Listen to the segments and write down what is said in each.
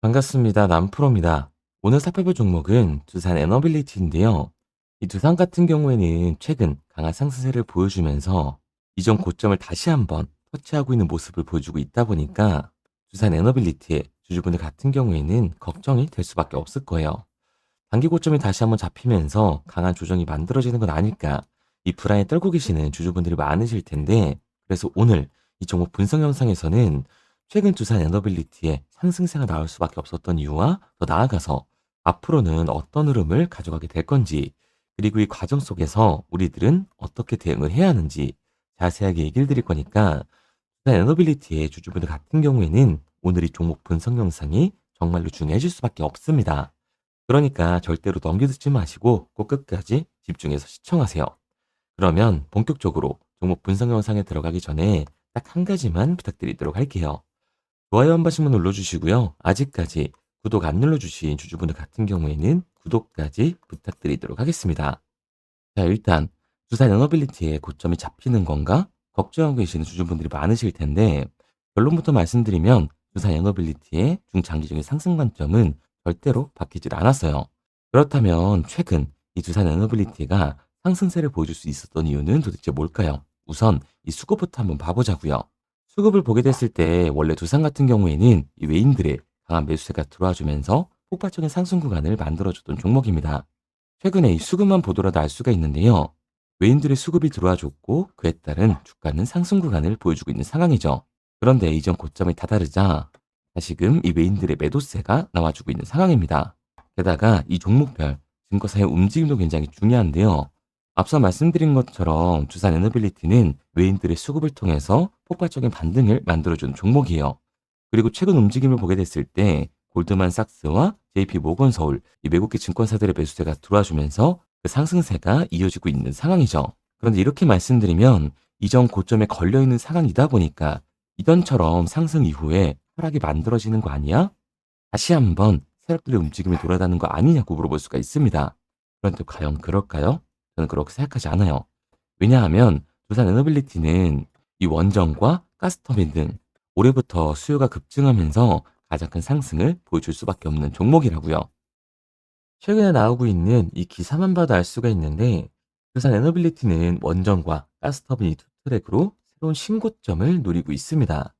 반갑습니다. 남프로입니다. 오늘 살펴볼 종목은 두산 에너빌리티인데요. 이 두산 같은 경우에는 최근 강한 상승세를 보여주면서 이전 고점을 다시 한번 터치하고 있는 모습을 보여주고 있다 보니까 두산 에너빌리티의 주주분들 같은 경우에는 걱정이 될 수밖에 없을 거예요. 단기 고점이 다시 한번 잡히면서 강한 조정이 만들어지는 건 아닐까, 이 불안에 떨고 계시는 주주분들이 많으실 텐데, 그래서 오늘 이 종목 분석 영상에서는 최근 두산 에너빌리티의 상승세가 나올 수밖에 없었던 이유와 더 나아가서 앞으로는 어떤 흐름을 가져가게 될 건지, 그리고 이 과정 속에서 우리들은 어떻게 대응을 해야 하는지 자세하게 얘기를 드릴 거니까, 두산 에너빌리티의 주주분들 같은 경우에는 오늘 이 종목 분석 영상이 정말로 중요해질 수밖에 없습니다. 그러니까 절대로 넘겨듣지 마시고 꼭 끝까지 집중해서 시청하세요. 그러면 본격적으로 종목 분석 영상에 들어가기 전에 딱 한 가지만 부탁드리도록 할게요. 좋아요 한 번씩만 눌러주시고요. 아직까지 구독 안 눌러주신 주주분들 같은 경우에는 구독까지 부탁드리도록 하겠습니다. 자, 일단 두산 에너빌리티의 고점이 잡히는 건가 걱정하고 계시는 주주분들이 많으실 텐데, 결론부터 말씀드리면 두산 에너빌리티의 중장기적인 상승 관점은 절대로 바뀌질 않았어요. 그렇다면 최근 이 두산 에너빌리티가 상승세를 보여줄 수 있었던 이유는 도대체 뭘까요? 우선 이 수급부터 한번 봐보자고요. 수급을 보게 됐을 때 원래 두산 같은 경우에는 이 외인들의 강한 매수세가 들어와주면서 폭발적인 상승 구간을 만들어줬던 종목입니다. 최근에 이 수급만 보더라도 알 수가 있는데요. 외인들의 수급이 들어와 줬고 그에 따른 주가는 상승 구간을 보여주고 있는 상황이죠. 그런데 이전 고점이 다다르자 다시금 이 외인들의 매도세가 나와주고 있는 상황입니다. 게다가 이 종목별 증거사의 움직임도 굉장히 중요한데요. 앞서 말씀드린 것처럼 두산 에너빌리티는 외인들의 수급을 통해서 폭발적인 반등을 만들어준 종목이에요. 그리고 최근 움직임을 보게 됐을 때 골드만삭스와 JP 모건 서울, 이 외국계 증권사들의 매수세가 들어와주면서 그 상승세가 이어지고 있는 상황이죠. 그런데 이렇게 말씀드리면 이전 고점에 걸려있는 상황이다 보니까 이전처럼 상승 이후에 하락이 만들어지는 거 아니야? 다시 한번 세력들의 움직임이 돌아가는 거 아니냐고 물어볼 수가 있습니다. 그런데 과연 그럴까요? 저는 그렇게 생각하지 않아요. 왜냐하면 두산 에너빌리티는 이 원전과 가스터빈 등 올해부터 수요가 급증하면서 가장 큰 상승을 보여줄 수밖에 없는 종목이라고요. 최근에 나오고 있는 이 기사만 봐도 알 수가 있는데, 두산 에너빌리티는 원전과 가스터빈 이 두 트랙으로 새로운 신고점을 노리고 있습니다.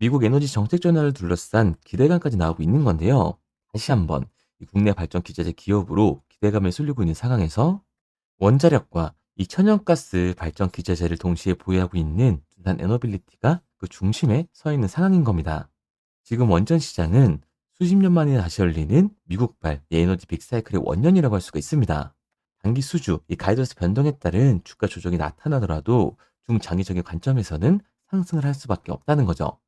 미국 에너지 정책 전환을 둘러싼 기대감까지 나오고 있는 건데요. 다시 한번 이 국내 발전 기자재 기업으로 기대감을 쏠리고 있는 상황에서 원자력과 이 천연가스 발전 기자재를 동시에 보유하고 있는 두산 에너빌리티가 그 중심에 서 있는 상황인 겁니다. 지금 원전 시장은 수십 년 만에 다시 열리는 미국발 에너지 빅사이클의 원년이라고 할 수가 있습니다. 단기 수주, 이 가이드라스 변동에 따른 주가 조정이 나타나더라도 중장기적인 관점에서는 상승을 할 수밖에 없다는 거죠.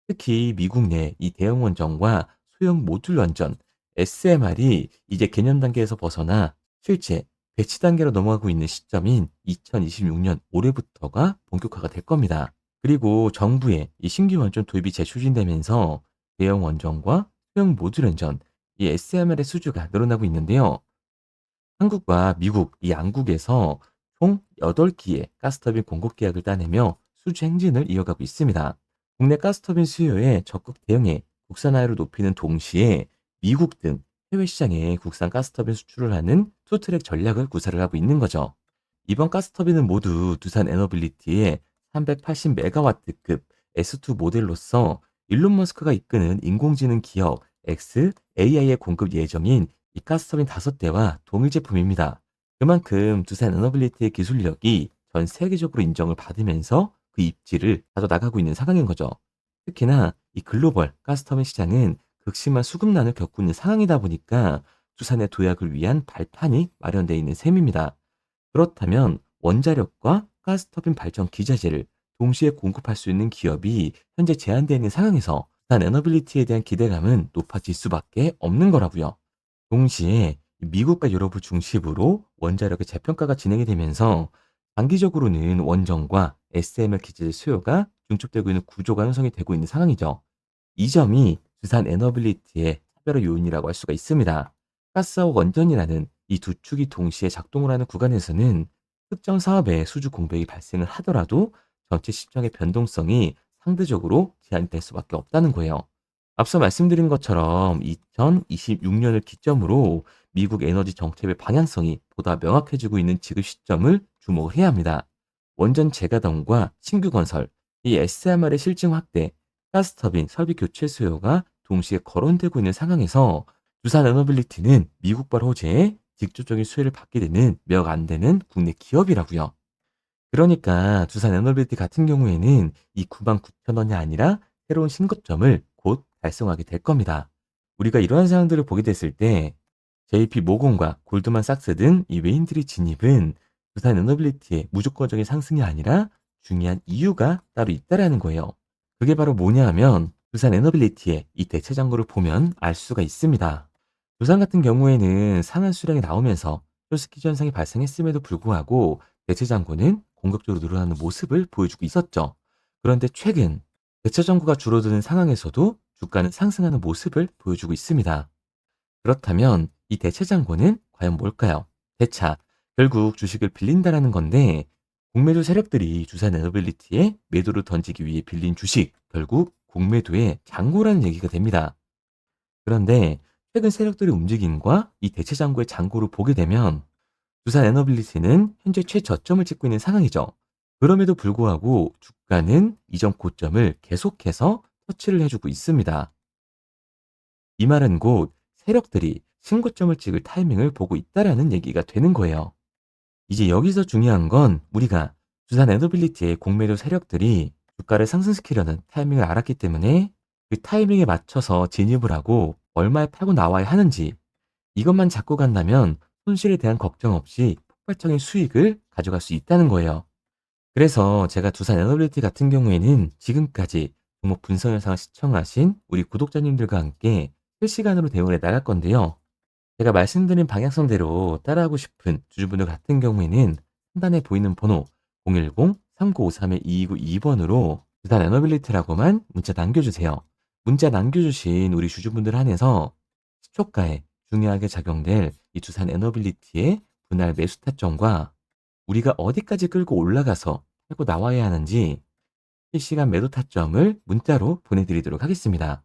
특히 미국 내 이 대형 원전과 소형 모듈 원전 SMR이 이제 개념 단계에서 벗어나 실제 배치 단계로 넘어가고 있는 시점인 2026년 올해부터가 본격화가 될 겁니다. 그리고 정부의 이 신규 원전 도입이 재추진되면서 대형 원전과 소형 모듈 원전, 이 SMR의 수주가 늘어나고 있는데요. 한국과 미국 이 양국에서 총 8기의 가스터빈 공급 계약을 따내며 수주 행진을 이어가고 있습니다. 국내 가스터빈 수요에 적극 대응해 국산화율을 높이는 동시에 미국 등 해외 시장에 국산 가스터빈 수출을 하는 투트랙 전략을 구사를 하고 있는 거죠. 이번 가스터빈은 모두 두산 에너빌리티의 380메가와트급 S2 모델로서 일론 머스크가 이끄는 인공지능 기업 XAI에 공급 예정인 이 가스터빈 5대와 동일 제품입니다. 그만큼 두산 에너빌리티의 기술력이 전 세계적으로 인정을 받으면서 그 입지를 가져나가고 있는 상황인 거죠. 특히나 이 글로벌 가스터빈 시장은 극심한 수급난을 겪고 있는 상황이다 보니까 두산의 도약을 위한 발판이 마련되어 있는 셈입니다. 그렇다면 원자력과 가스터빈 발전 기자재를 동시에 공급할 수 있는 기업이 현재 제한되어 있는 상황에서 두산 에너빌리티에 대한 기대감은 높아질 수밖에 없는 거라고요. 동시에 미국과 유럽을 중심으로 원자력의 재평가가 진행이 되면서 장기적으로는 원전과 SMR 기지의 수요가 중첩되고 있는 구조가 형성이 되고 있는 상황이죠. 이 점이 두산 에너빌리티의 차별화 요인이라고 할 수가 있습니다. 가스와 원전이라는 이 두 축이 동시에 작동을 하는 구간에서는 특정 사업의 수주 공백이 발생을 하더라도 전체 시장의 변동성이 상대적으로 제한될 수밖에 없다는 거예요. 앞서 말씀드린 것처럼 2026년을 기점으로 미국 에너지 정책의 방향성이 보다 명확해지고 있는 지금 시점을 주목을 해야 합니다. 원전 재가동과 신규 건설, 이 SMR의 실증 확대, 가스터빈 설비 교체 수요가 동시에 거론되고 있는 상황에서 두산 에너빌리티는 미국발 호재에 직접적인 수혜를 받게 되는 몇 안 되는 국내 기업이라고요. 그러니까 두산 에너빌리티 같은 경우에는 이 99,000원이 아니라 새로운 신고점을 곧 달성하게 될 겁니다. 우리가 이러한 상황들을 보게 됐을 때 JP 모건과 골드만삭스 등 이 외인들의 진입은 두산 에너빌리티의 무조건적인 상승이 아니라 중요한 이유가 따로 있다라는 거예요. 그게 바로 뭐냐 하면 두산 에너빌리티의 이 대체 잔고를 보면 알 수가 있습니다. 두산 같은 경우에는 상한 수량이 나오면서 쇼스키즈 현상이 발생했음에도 불구하고 대체 잔고는 공격적으로 늘어나는 모습을 보여주고 있었죠. 그런데 최근 대체 잔고가 줄어드는 상황에서도 주가는 상승하는 모습을 보여주고 있습니다. 그렇다면 이 대체 잔고는 과연 뭘까요? 대차, 결국 주식을 빌린다라는 건데 공매도 세력들이 두산 에너빌리티에 매도를 던지기 위해 빌린 주식, 결국 공매도의 잔고라는 얘기가 됩니다. 그런데 최근 세력들의 움직임과 이 대체 잔고의 잔고를 보게 되면 두산 에너빌리티는 현재 최저점을 찍고 있는 상황이죠. 그럼에도 불구하고 주가는 이전 고점을 계속해서 터치를 해주고 있습니다. 이 말은 곧 세력들이 신고점을 찍을 타이밍을 보고 있다라는 얘기가 되는 거예요. 이제 여기서 중요한 건 우리가 두산 에너빌리티의 공매도 세력들이 주가를 상승시키려는 타이밍을 알았기 때문에 그 타이밍에 맞춰서 진입을 하고 얼마에 팔고 나와야 하는지 이것만 잡고 간다면 손실에 대한 걱정 없이 폭발적인 수익을 가져갈 수 있다는 거예요. 그래서 제가 두산 에너빌리티 같은 경우에는 지금까지 종목 분석 영상을 시청하신 우리 구독자님들과 함께 실시간으로 대응을 해 나갈 건데요. 제가 말씀드린 방향성대로 따라하고 싶은 주주분들 같은 경우에는 상단에 보이는 번호 010-3953-2292번으로 두산 에너빌리티라고만 문자 남겨주세요. 문자 남겨주신 우리 주주분들 한해서 시초가에 중요하게 작용될 이 두산 에너빌리티의 분할 매수 타점과 우리가 어디까지 끌고 올라가서 팔고 나와야 하는지 실시간 매도 타점을 문자로 보내드리도록 하겠습니다.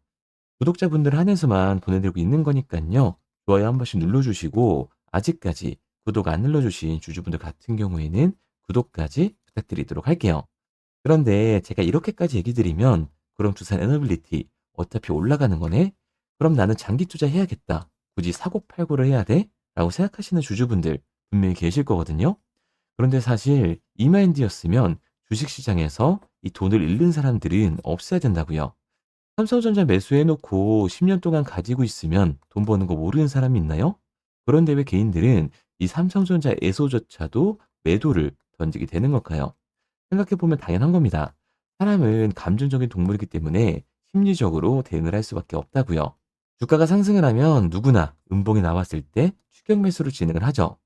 구독자분들 한해서만 보내드리고 있는 거니까요. 좋아요 한 번씩 눌러주시고 아직까지 구독 안 눌러주신 주주분들 같은 경우에는 구독까지 부탁드리도록 할게요. 그런데 제가 이렇게까지 얘기 드리면 그럼 두산 에너빌리티 어차피 올라가는 거네? 그럼 나는 장기 투자해야겠다. 굳이 사고팔고를 해야 돼? 라고 생각하시는 주주분들 분명히 계실 거거든요. 그런데 사실 이 마인드였으면 주식시장에서 이 돈을 잃는 사람들은 없어야 된다고요. 삼성전자 매수해 놓고 10년 동안 가지고 있으면 돈 버는 거 모르는 사람이 있나요? 그런데 왜 개인들은 이 삼성전자에서조차도 매도를 던지게 되는 걸까요? 생각해 보면 당연한 겁니다. 사람은 감정적인 동물이기 때문에 심리적으로 대응을 할 수밖에 없다고요. 주가가 상승을 하면 누구나 음봉이 나왔을 때 추격 매수를 진행을 하죠.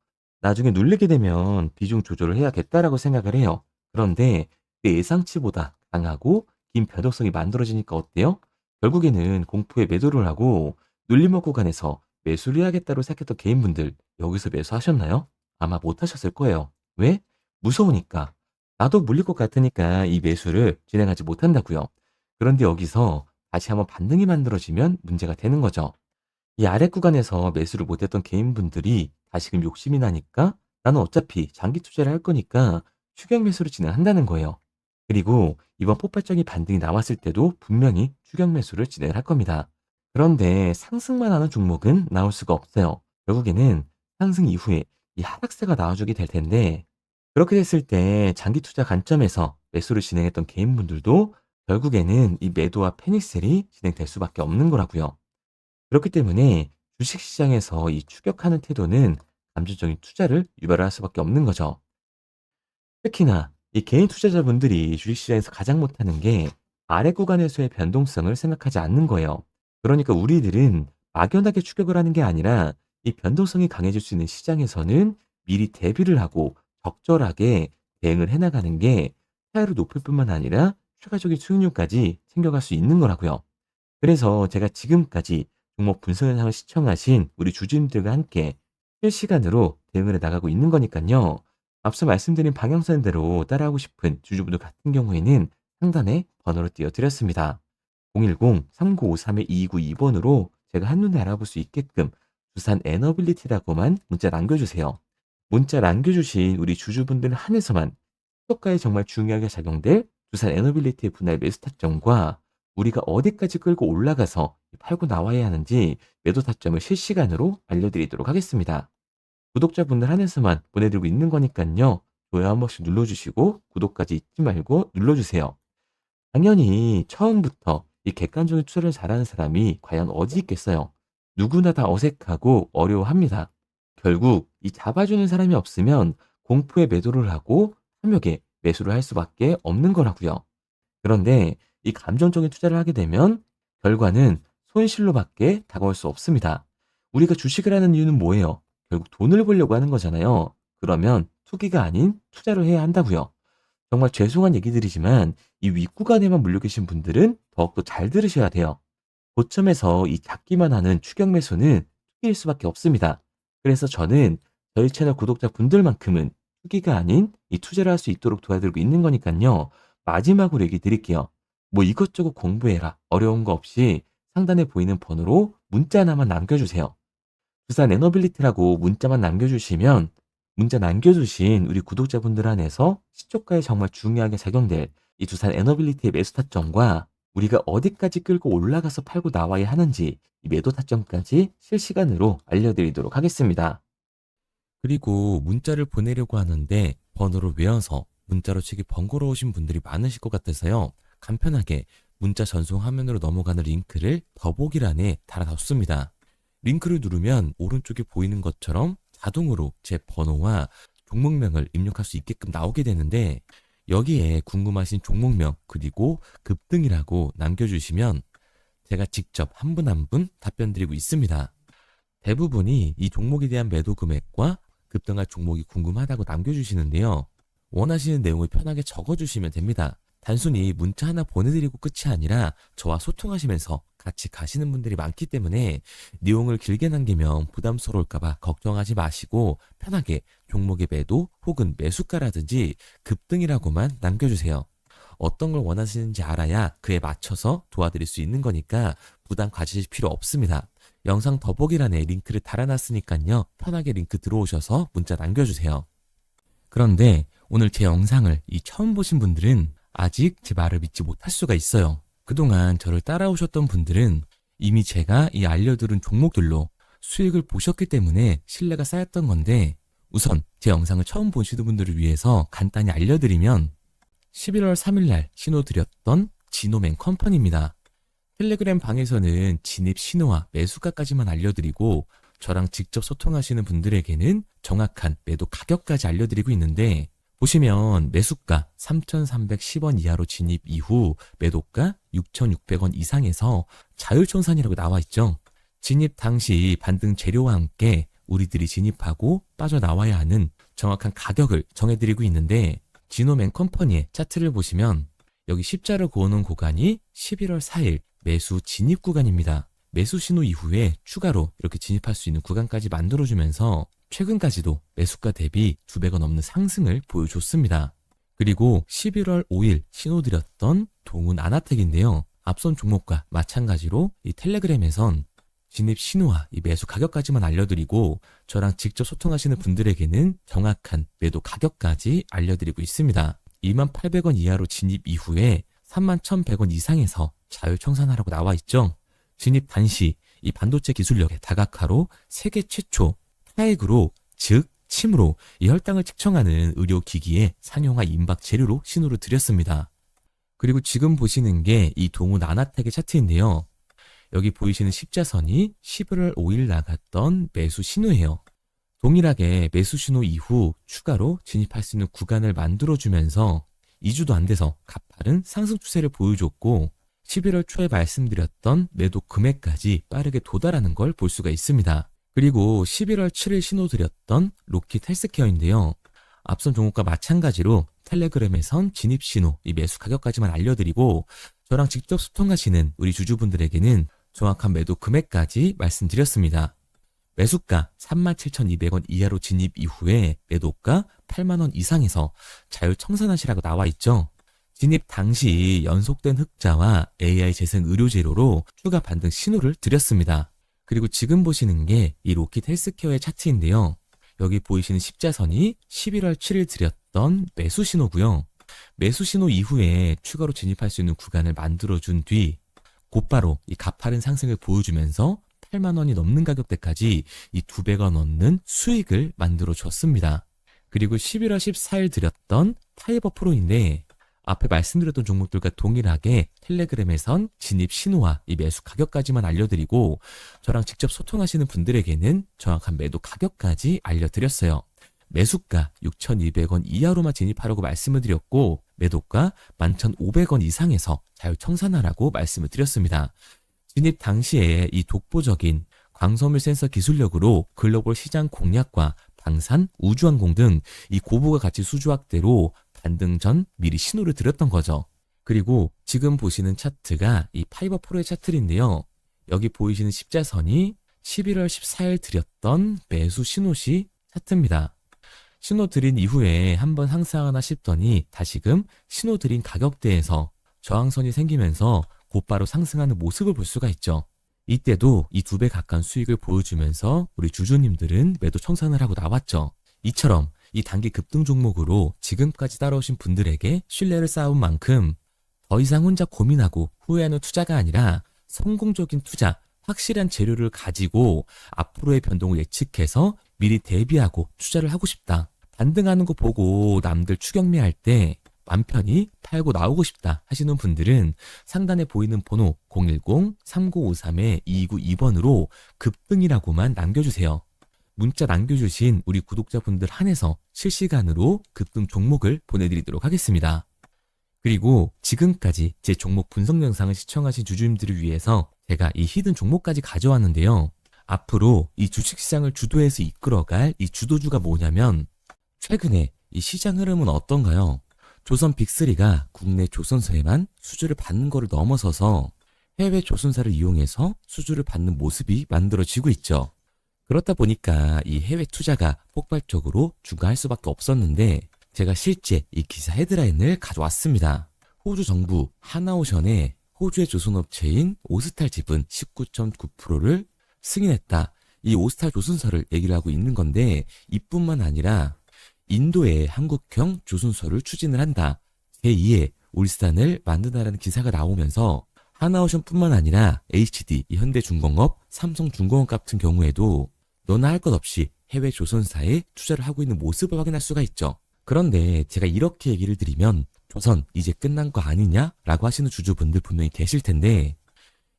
나중에 눌리게 되면 비중 조절을 해야겠다라고 생각을 해요. 그런데 그 예상치보다 강하고 긴 변동성이 만들어지니까 어때요? 결국에는 공포에 매도를 하고 눌림목 구간에서 매수를 해야겠다고 생각했던 개인분들 여기서 매수하셨나요? 아마 못 하셨을 거예요. 왜? 무서우니까. 나도 물릴 것 같으니까 이 매수를 진행하지 못한다고요. 그런데 여기서 다시 한번 반등이 만들어지면 문제가 되는 거죠. 이 아래 구간에서 매수를 못했던 개인분들이 다시금 욕심이 나니까 나는 어차피 장기 투자를 할 거니까 추격 매수를 진행한다는 거예요. 그리고 이번 폭발적인 반등이 나왔을 때도 분명히 추격 매수를 진행을 할 겁니다. 그런데 상승만 하는 종목은 나올 수가 없어요. 결국에는 상승 이후에 이 하락세가 나와주게 될 텐데 그렇게 됐을 때 장기 투자 관점에서 매수를 진행했던 개인분들도 결국에는 이 매도와 패닉셀이 진행될 수밖에 없는 거라고요. 그렇기 때문에 주식시장에서 이 추격하는 태도는 감정적인 투자를 유발할 수밖에 없는 거죠. 특히나 이 개인 투자자분들이 주식시장에서 가장 못하는 게 아래 구간에서의 변동성을 생각하지 않는 거예요. 그러니까 우리들은 막연하게 추격을 하는 게 아니라 이 변동성이 강해질 수 있는 시장에서는 미리 대비를 하고 적절하게 대응을 해나가는 게 타율을 높일 뿐만 아니라 추가적인 수익률까지 챙겨갈 수 있는 거라고요. 그래서 제가 지금까지 종목 분석 영상을 시청하신 우리 주주님들과 함께 실시간으로 대응을 해 나가고 있는 거니까요. 앞서 말씀드린 방향선대로 따라하고 싶은 주주분들 같은 경우에는 상단에 번호를 띄워 드렸습니다. 010-3953-2292번으로 제가 한눈에 알아볼 수 있게끔 두산 에너빌리티라고만 문자 남겨주세요. 문자 남겨주신 우리 주주분들 한해서만 시초가에 정말 중요하게 작용될 두산 에너빌리티의 분할 매수 타점과 우리가 어디까지 끌고 올라가서 팔고 나와야 하는지 매도 타점을 실시간으로 알려드리도록 하겠습니다. 구독자분들 한해서만 보내드리고 있는 거니까요. 좋아요 한 번씩 눌러주시고 구독까지 잊지 말고 눌러주세요. 당연히 처음부터 이 객관적인 투자를 잘하는 사람이 과연 어디 있겠어요? 누구나 다 어색하고 어려워합니다. 결국 이 잡아주는 사람이 없으면 공포에 매도를 하고 탐욕에 매수를 할 수밖에 없는 거라고요. 그런데 이 감정적인 투자를 하게 되면 결과는 손실로밖에 다가올 수 없습니다. 우리가 주식을 하는 이유는 뭐예요? 결국 돈을 벌려고 하는 거잖아요. 그러면 투기가 아닌 투자를 해야 한다고요. 정말 죄송한 얘기들이지만 이 윗구간에만 물려 계신 분들은 더욱더 잘 들으셔야 돼요. 고점에서 이 잡기만 하는 추격 매수는 투기일 수밖에 없습니다. 그래서 저는 저희 채널 구독자분들만큼은 투기가 아닌 이 투자를 할 수 있도록 도와드리고 있는 거니까요. 마지막으로 얘기 드릴게요. 뭐 이것저것 공부해라. 어려운 거 없이 상단에 보이는 번호로 문자 하나만 남겨주세요. 두산 에너빌리티라고 문자만 남겨주시면 문자 남겨주신 우리 구독자분들 안에서 시초가에 정말 중요하게 작용될 이 두산 에너빌리티의 매수 타점과 우리가 어디까지 끌고 올라가서 팔고 나와야 하는지 이 매도 타점까지 실시간으로 알려드리도록 하겠습니다. 그리고 문자를 보내려고 하는데 번호를 외워서 문자로 치기 번거로우신 분들이 많으실 것 같아서요. 간편하게 문자 전송 화면으로 넘어가는 링크를 더보기란에 달아뒀습니다. 링크를 누르면 오른쪽에 보이는 것처럼 자동으로 제 번호와 종목명을 입력할 수 있게끔 나오게 되는데 여기에 궁금하신 종목명 그리고 급등이라고 남겨주시면 제가 직접 한 분 한 분 답변 드리고 있습니다. 대부분이 이 종목에 대한 매도 금액과 급등할 종목이 궁금하다고 남겨주시는데요. 원하시는 내용을 편하게 적어주시면 됩니다. 단순히 문자 하나 보내드리고 끝이 아니라 저와 소통하시면서 같이 가시는 분들이 많기 때문에 내용을 길게 남기면 부담스러울까봐 걱정하지 마시고 편하게 종목의 매도 혹은 매수가라든지 급등이라고만 남겨주세요. 어떤 걸 원하시는지 알아야 그에 맞춰서 도와드릴 수 있는 거니까 부담 가지실 필요 없습니다. 영상 더보기란에 링크를 달아놨으니까요. 편하게 링크 들어오셔서 문자 남겨주세요. 그런데 오늘 제 영상을 처음 보신 분들은 아직 제 말을 믿지 못할 수가 있어요. 그동안 저를 따라오셨던 분들은 이미 제가 알려드린 종목들로 수익을 보셨기 때문에 신뢰가 쌓였던 건데 우선 제 영상을 처음 보시는 분들을 위해서 간단히 알려드리면 11월 3일 날 신호드렸던 지노맨 컴퍼니입니다. 텔레그램 방에서는 진입 신호와 매수가까지만 알려드리고 저랑 직접 소통하시는 분들에게는 정확한 매도 가격까지 알려드리고 있는데 보시면 매수가 3,310원 이하로 진입 이후 매도가 6,600원 이상에서 자율청산이라고 나와 있죠. 진입 당시 반등 재료와 함께 우리들이 진입하고 빠져나와야 하는 정확한 가격을 정해드리고 있는데 지노맨 컴퍼니의 차트를 보시면 여기 십자를 그어놓은 구간이 11월 4일 매수 진입 구간입니다. 매수 신호 이후에 추가로 이렇게 진입할 수 있는 구간까지 만들어주면서 최근까지도 매수가 대비 2배가 넘는 상승을 보여줬습니다. 그리고 11월 5일 신호드렸던 동훈 아나텍인데요. 앞선 종목과 마찬가지로 이 텔레그램에선 진입 신호와 이 매수 가격까지만 알려드리고 저랑 직접 소통하시는 분들에게는 정확한 매도 가격까지 알려드리고 있습니다. 28,000원 이하로 진입 이후에 31,100원 이상에서 자율청산하라고 나와 있죠. 진입 단시 이 반도체 기술력의 다각화로 세계 최초 타액으로 즉 침으로 이 혈당을 측정하는 의료기기의 상용화 임박 재료로 신호를 드렸습니다. 그리고 지금 보시는 게 이 동훈 아나텍의 차트인데요. 여기 보이시는 십자선이 11월 5일 나갔던 매수 신호예요. 동일하게 매수 신호 이후 추가로 진입할 수 있는 구간을 만들어주면서 2주도 안 돼서 가파른 상승 추세를 보여줬고 11월 초에 말씀드렸던 매도 금액까지 빠르게 도달하는 걸 볼 수가 있습니다. 그리고 11월 7일 신호드렸던 로킷 헬스케어인데요. 앞선 종목과 마찬가지로 텔레그램에선 진입 신호, 이 매수 가격까지만 알려드리고 저랑 직접 소통하시는 우리 주주분들에게는 정확한 매도 금액까지 말씀드렸습니다. 매수가 37,200원 이하로 진입 이후에 매도가 8만원 이상에서 자율청산하시라고 나와 있죠. 진입 당시 연속된 흑자와 AI 재생 의료 재료로 추가 반등 신호를 드렸습니다. 그리고 지금 보시는 게 이 로킷 헬스케어의 차트인데요. 여기 보이시는 십자선이 11월 7일 드렸던 매수 신호고요. 매수 신호 이후에 추가로 진입할 수 있는 구간을 만들어준 뒤 곧바로 이 가파른 상승을 보여주면서 8만 원이 넘는 가격대까지 이 2배가 넘는 수익을 만들어 줬습니다. 그리고 11월 14일 드렸던 파이버 프로인데 앞에 말씀드렸던 종목들과 동일하게 텔레그램에선 진입 신호와 이 매수 가격까지만 알려드리고 저랑 직접 소통하시는 분들에게는 정확한 매도 가격까지 알려드렸어요. 매수가 6,200원 이하로만 진입하라고 말씀을 드렸고 매도가 11,500원 이상에서 자유청산하라고 말씀을 드렸습니다. 진입 당시에 이 독보적인 광섬유 센서 기술력으로 글로벌 시장 공략과 방산, 우주항공 등 이 고부가 가치 수주 확대로 반등 전 미리 신호를 드렸던 거죠. 그리고 지금 보시는 차트가 이 파이버 프로의 차트인데요. 여기 보이시는 십자선이 11월 14일 드렸던 매수 신호시 차트입니다. 신호 드린 이후에 한번 상승하나 싶더니 다시금 신호 드린 가격대에서 저항선이 생기면서 곧바로 상승하는 모습을 볼 수가 있죠. 이때도 이 2배 가까운 수익을 보여주면서 우리 주주님들은 매도 청산을 하고 나왔죠. 이처럼 이 단기 급등 종목으로 지금까지 따라오신 분들에게 신뢰를 쌓은 만큼 더 이상 혼자 고민하고 후회하는 투자가 아니라 성공적인 투자, 확실한 재료를 가지고 앞으로의 변동을 예측해서 미리 대비하고 투자를 하고 싶다. 반등하는 거 보고 남들 추격매할 때 맘 편히 팔고 나오고 싶다 하시는 분들은 상단에 보이는 번호 010-3953-2292번으로 급등이라고만 남겨주세요. 문자 남겨주신 우리 구독자분들 한해서 실시간으로 급등 종목을 보내드리도록 하겠습니다. 그리고 지금까지 제 종목 분석 영상을 시청하신 주주님들을 위해서 제가 이 히든 종목까지 가져왔는데요. 앞으로 이 주식시장을 주도해서 이끌어갈 이 주도주가 뭐냐면 최근에 이 시장 흐름은 어떤가요? 조선 빅3가 국내 조선사에만 수주를 받는 거를 넘어서서 해외 조선사를 이용해서 수주를 받는 모습이 만들어지고 있죠. 그렇다 보니까 이 해외 투자가 폭발적으로 증가할 수밖에 없었는데 제가 실제 이 기사 헤드라인을 가져왔습니다. 호주 정부 하나오션에 호주의 조선업체인 오스탈 지분 19.9%를 승인했다. 이 오스탈 조선사를 얘기를 하고 있는 건데 이뿐만 아니라 인도의 한국형 조선소를 추진을 한다. 제2의 울산을 만든다라는 기사가 나오면서 하나오션뿐만 아니라 HD, 현대중공업, 삼성중공업 같은 경우에도 너나 할 것 없이 해외 조선사에 투자를 하고 있는 모습을 확인할 수가 있죠. 그런데 제가 이렇게 얘기를 드리면 조선 이제 끝난 거 아니냐라고 하시는 주주분들 분명히 계실 텐데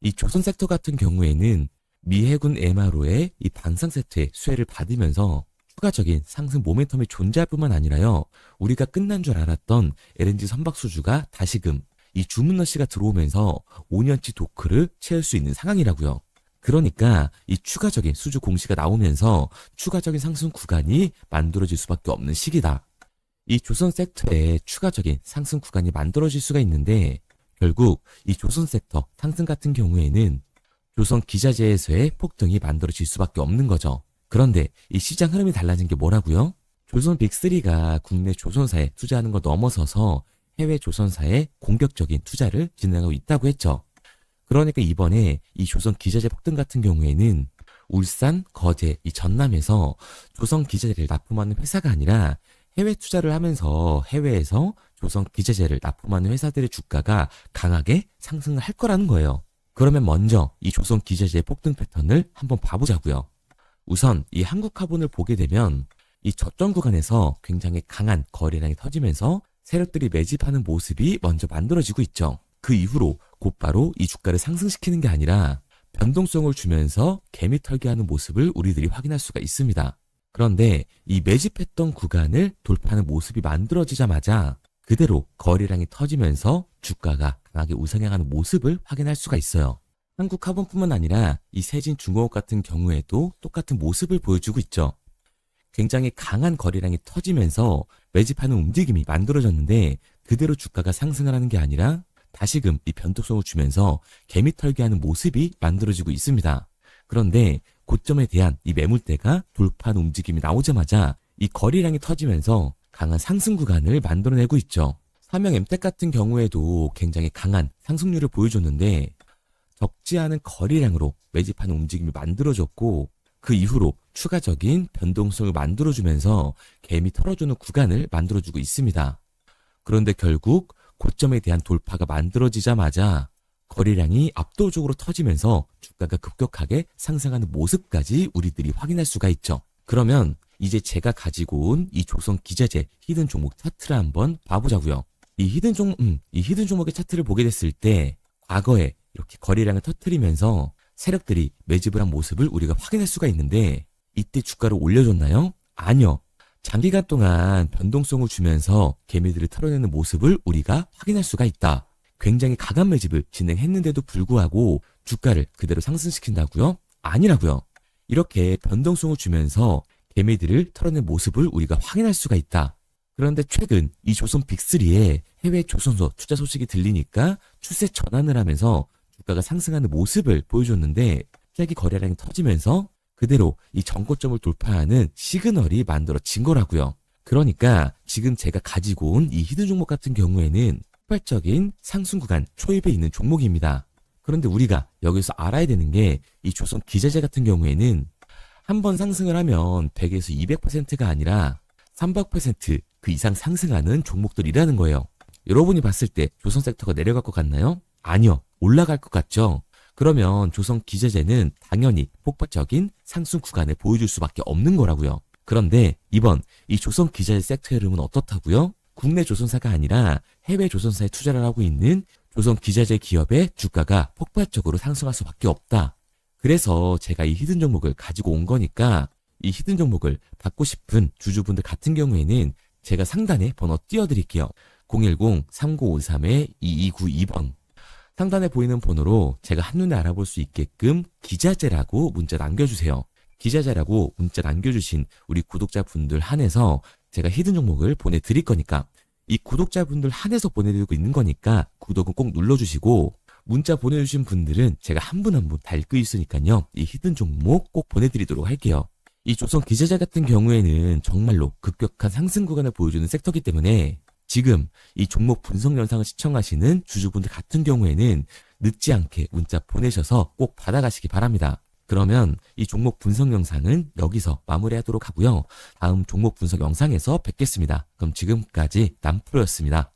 이 조선 섹터 같은 경우에는 미 해군 MRO의 이 방산 세트의 수혜를 받으면서 추가적인 상승 모멘텀이 존재할 뿐만 아니라요. 우리가 끝난 줄 알았던 LNG 선박 수주가 다시금 이 주문러시가 들어오면서 5년치 도크를 채울 수 있는 상황이라고요. 그러니까 이 추가적인 수주 공시가 나오면서 추가적인 상승 구간이 만들어질 수밖에 없는 시기다. 이 조선 섹터에 추가적인 상승 구간이 만들어질 수가 있는데 결국 이 조선 섹터 상승 같은 경우에는 조선 기자재에서의 폭등이 만들어질 수밖에 없는 거죠. 그런데 이 시장 흐름이 달라진 게 뭐라고요? 조선 빅3가 국내 조선사에 투자하는 걸 넘어서서 해외 조선사에 공격적인 투자를 진행하고 있다고 했죠. 그러니까 이번에 이 조선 기자재 폭등 같은 경우에는 울산, 거제, 이 전남에서 조선 기자재를 납품하는 회사가 아니라 해외 투자를 하면서 해외에서 조선 기자재를 납품하는 회사들의 주가가 강하게 상승을 할 거라는 거예요. 그러면 먼저 이 조선 기자재의 폭등 패턴을 한번 봐보자고요. 우선 이 한국화본을 보게 되면 이 저점 구간에서 굉장히 강한 거래량이 터지면서 세력들이 매집하는 모습이 먼저 만들어지고 있죠. 그 이후로 곧바로 이 주가를 상승시키는 게 아니라 변동성을 주면서 개미 털기하는 모습을 우리들이 확인할 수가 있습니다. 그런데 이 매집했던 구간을 돌파하는 모습이 만들어지자마자 그대로 거래량이 터지면서 주가가 강하게 우상향하는 모습을 확인할 수가 있어요. 한국화본뿐만 아니라 이 세진중공업 같은 경우에도 똑같은 모습을 보여주고 있죠. 굉장히 강한 거래량이 터지면서 매집하는 움직임이 만들어졌는데 그대로 주가가 상승을 하는 게 아니라 다시금 이 변동성을 주면서 개미 털기하는 모습이 만들어지고 있습니다. 그런데 고점에 대한 이 매물대가 돌파하는 움직임이 나오자마자 이 거래량이 터지면서 강한 상승 구간을 만들어내고 있죠. 삼형 엠텍 같은 경우에도 굉장히 강한 상승률을 보여줬는데 적지 않은 거래량으로 매집하는 움직임이 만들어졌고 그 이후로 추가적인 변동성을 만들어주면서 개미 털어주는 구간을 만들어주고 있습니다. 그런데 결국 고점에 대한 돌파가 만들어지자마자 거래량이 압도적으로 터지면서 주가가 급격하게 상승하는 모습까지 우리들이 확인할 수가 있죠. 그러면 이제 제가 가지고 온 이 조선 기자재 히든 종목 차트를 한번 봐보자고요. 이 히든 종목의 차트를 보게 됐을 때 과거에 이렇게 거래량을 터뜨리면서 세력들이 매집을 한 모습을 우리가 확인할 수가 있는데 이때 주가를 올려줬나요? 아니요. 장기간 동안 변동성을 주면서 개미들을 털어내는 모습을 우리가 확인할 수가 있다. 굉장히 강한 매집을 진행했는데도 불구하고 주가를 그대로 상승시킨다고요? 아니라고요. 이렇게 변동성을 주면서 개미들을 털어낸 모습을 우리가 확인할 수가 있다. 그런데 최근 이 조선 빅3의 해외 조선소 투자 소식이 들리니까 추세 전환을 하면서 주가가 상승하는 모습을 보여줬는데 갑자기 거래량이 터지면서 그대로 이 전고점을 돌파하는 시그널이 만들어진 거라고요. 그러니까 지금 제가 가지고 온 이 히든 종목 같은 경우에는 폭발적인 상승 구간 초입에 있는 종목입니다. 그런데 우리가 여기서 알아야 되는 게 이 조선 기자재 같은 경우에는 한 번 상승을 하면 100에서 200%가 아니라 300%그 이상 상승하는 종목들이라는 거예요. 여러분이 봤을 때 조선 섹터가 내려갈 것 같나요? 아니요. 올라갈 것 같죠? 그러면 조선 기자재는 당연히 폭발적인 상승 구간을 보여줄 수밖에 없는 거라고요. 그런데 이번 이 조선 기자재 섹터 흐름은 어떻다고요? 국내 조선사가 아니라 해외 조선사에 투자를 하고 있는 조선 기자재 기업의 주가가 폭발적으로 상승할 수밖에 없다. 그래서 제가 이 히든 종목을 가지고 온 거니까 이 히든 종목을 받고 싶은 주주분들 같은 경우에는 제가 상단에 번호 띄워드릴게요. 010-3953-2292번. 상단에 보이는 번호로 제가 한눈에 알아볼 수 있게끔 기자재라고 문자 남겨주세요. 기자재라고 문자 남겨주신 우리 구독자분들 한해서 제가 히든 종목을 보내드릴 거니까 이 구독자분들 한해서 보내드리고 있는 거니까 구독은 꼭 눌러주시고 문자 보내주신 분들은 제가 한 분 한 분 다 읽고 있으니까요. 이 히든 종목 꼭 보내드리도록 할게요. 이 조선 기자재 같은 경우에는 정말로 급격한 상승 구간을 보여주는 섹터이기 때문에 지금 이 종목 분석 영상을 시청하시는 주주분들 같은 경우에는 늦지 않게 문자 보내셔서 꼭 받아가시기 바랍니다. 그러면 이 종목 분석 영상은 여기서 마무리하도록 하고요. 다음 종목 분석 영상에서 뵙겠습니다. 그럼 지금까지 남프로였습니다.